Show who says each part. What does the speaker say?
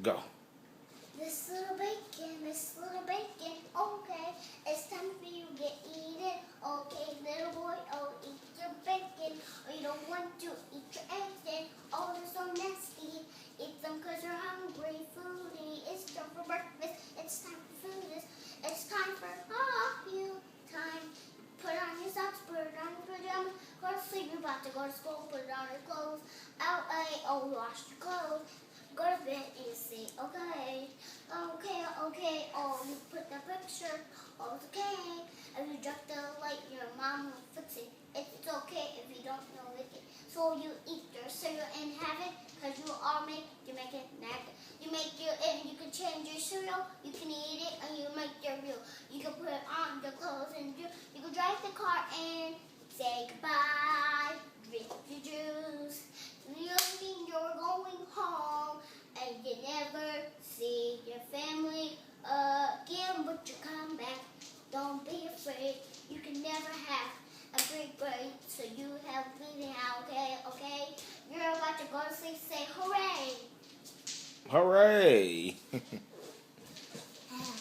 Speaker 1: Go.
Speaker 2: This little bacon, okay. It's time for you to eat it. Okay, little boy, oh, eat your bacon. Oh, you don't want to eat your eggs then. Oh, they're so nasty. Eat them because you're hungry. Foodie, it's time for breakfast. It's time for foodies. It's time for you time. Put on your socks, put on your pajamas. Go to sleep, you're about to go to school. Put on your clothes. Oh, wash your clothes. Go to bed and say, okay, oh, you put the picture, oh, it's okay. If you drop the light, your mom will fix it. It's okay if you don't know it. So you eat your cereal and have it, because you make it snack. If you can change your cereal, you can eat it, and you make your meal. You can put on the clothes, and you can drive the car and say goodbye, drink your juice. You mean you're going home, and you never see your family again, but you come back. Don't be afraid. You can never have a great break, so you have bleeding out, okay? You're about to go to sleep, say hooray.
Speaker 1: Hooray!